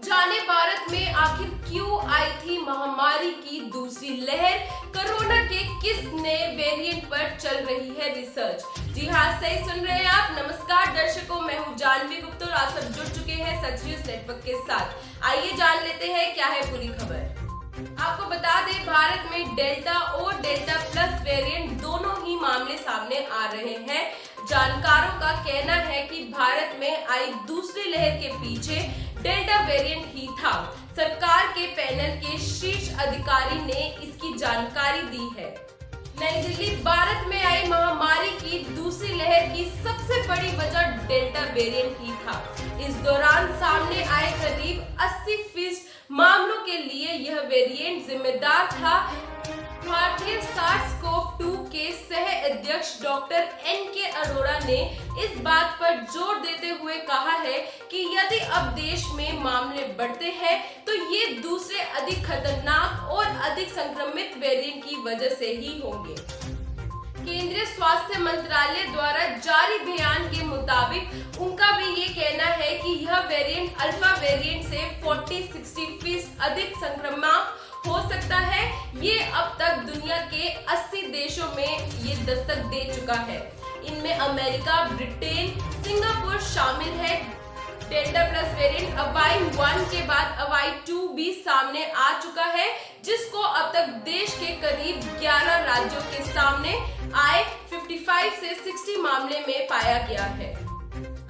जाने भारत में आखिर क्यों आई थी महामारी की दूसरी लहर। कोरोना के किस नए वेरिएंट पर चल रही है रिसर्च। जी हाँ, सही सुन रहे हैं आप। नमस्कार दर्शकों, मैं हूँ जानवी गुप्ता और आप सब जुड़ चुके हैं सच न्यूज नेटवर्क के साथ। आइए जान लेते हैं क्या है पूरी खबर। आपको बता दें, भारत में डेल्टा और डेल्टा प्लस वेरिएंट दोनों ही मामले सामने आ रहे हैं। जानकारों का कहना है कि भारत में आई दूसरी लहर के पीछे डेल्टा वेरिएंट ही था। सरकार के पैनल के शीर्ष अधिकारी ने इसकी जानकारी दी है। नई दिल्ली, भारत में आई महामारी की दूसरी लहर की सबसे बड़ी वजह डेल्टा वेरिएंट ही था। इस दौरान सामने आए करीब 80% मामलों के लिए यह वेरिएंट जिम्मेदार था। भारतीय SARS-CoV-2 के सह अध्यक्ष डॉक्टर NK अरोड़ा ने इस बात पर जोर देते हुए कहा है कि यदि अब देश में मामले बढ़ते हैं तो ये दूसरे अधिक खतरनाक और अधिक संक्रमित वेरिएंट की वजह से ही होंगे। केंद्रीय स्वास्थ्य मंत्रालय द्वारा जारी बयान के मुताबिक उनका भी ये कहना है कि यह वेरिएंट अल्फा वेरिएंट से 40-60% अधिक संक्रामक हो सकता है। ये अब तक दुनिया के 80 देशों में ये दस्तक दे चुका है। इनमें अमेरिका, ब्रिटेन, सिंगापुर शामिल है। डेल्टा प्लस वेरिएंट अवाई 1 के बाद अवाई 2 भी सामने आ चुका है, जिसको अब तक देश के करीब 11 राज्यों के सामने आए 55 से 60 मामले में पाया गया है।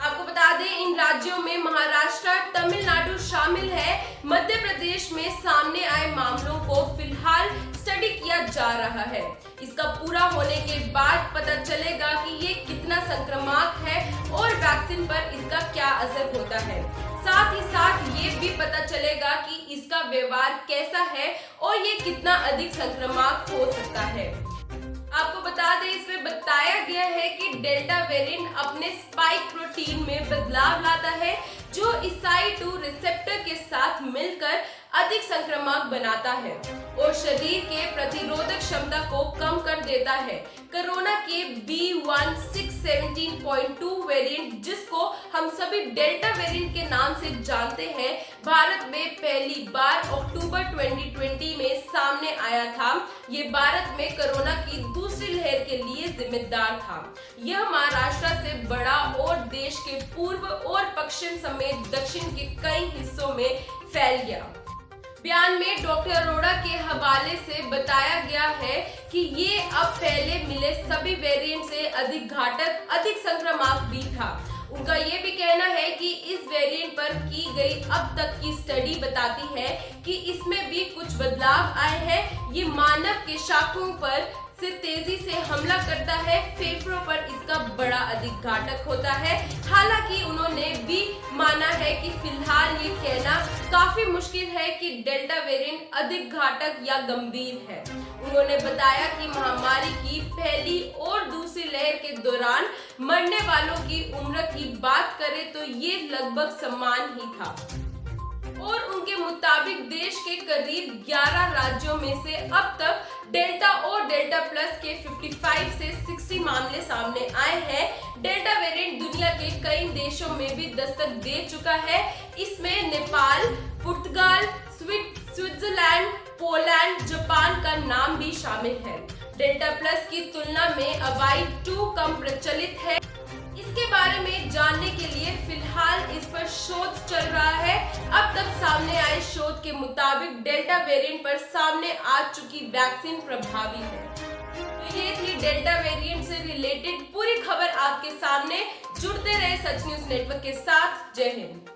आपको बता दें, इन राज्यों में महाराष्ट्र, तमिलनाडु शामिल है। मध्य प्रदेश में सामने आए मामलों को फिलहाल स्टडी किया जा रहा है। इसका पूरा होने के बाद पता चलेगा कि ये कितना संक्रामक है और वैक्सीन पर इसका क्या असर होता है। साथ ही साथ ये भी पता चलेगा कि इसका व्यवहार कैसा है और ये कितना अधिक संक्रामक हो सकता है। आपको बता दें, इसमें बताया गया है कि डेल्टा वेरिएंट अपने स्पाइक प्रोटीन में बदलाव लाता है, जो ईसाई-2 रिसेप्टर के साथ मिलकर अधिक संक्रामक बनाता है और शरीर के प्रतिरोधक क्षमता को कम कर देता है। कोरोना के B.1.617.2 वेरिएंट, जिसको हम सभी डेल्टा वेरिएंट के नाम से जानते हैं, भारत में पहली बार अक्टूबर 2020 में सामने आया था। ये भारत में कोरोना की दूसरी लहर के लिए जिम्मेदार था। यह महाराष्ट्र से बड़ा और देश के पूर्व और पश्चिम समेत दक्षिण के कई हिस्सों में फैल गया। बयान में डॉक्टर अरोड़ा के हवाले से बताया गया है कि ये अब पहले मिले सभी वेरिएंट से अधिक घातक, अधिक संक्रामक भी था। उनका ये भी कहना है कि इस वेरिएंट पर की गई अब तक की स्टडी बताती है कि इसमें भी कुछ बदलाव आए हैं। ये मानव के शाखाओं पर से तेजी से हमला करता है, फेफड़ों पर इसका बड़ा अधिक घातक होता है। हालांकि उन्होंने भी माना है कि फिलहाल ये कहना काफी मुश्किल है कि डेल्टा वेरिएंट अधिक घातक या गंभीर है। उन्होंने बताया कि महामारी की पहली और दूसरी लहर के दौरान मरने वालों की उम्र की बात करें तो ये लगभग समान ही था और उनके मुताबिक देश के करीब 11 राज्यों में से अब तक डेल्टा और डेल्टा प्लस के 55 से 60 मामले सामने आए हैं। डेल्टा वेरिएंट दुनिया के कई देशों में भी दस्तक दे चुका है। इसमें नेपाल, पुर्तगाल, स्विट्जरलैंड, पोलैंड, जापान का नाम भी शामिल है। डेल्टा प्लस की तुलना में अवाई 2 कम प्रचलित है। इसके बारे में जानने के लिए फिलहाल इस पर शोध चल रहा है। अब तक सामने आए शोध के मुताबिक डेल्टा वेरिएंट पर सामने आ चुकी वैक्सीन प्रभावी है। तो ये थी डेल्टा वेरिएंट से रिलेटेड पूरी खबर आपके सामने। जुड़ते रहे सच न्यूज नेटवर्क के साथ। जय हिंद।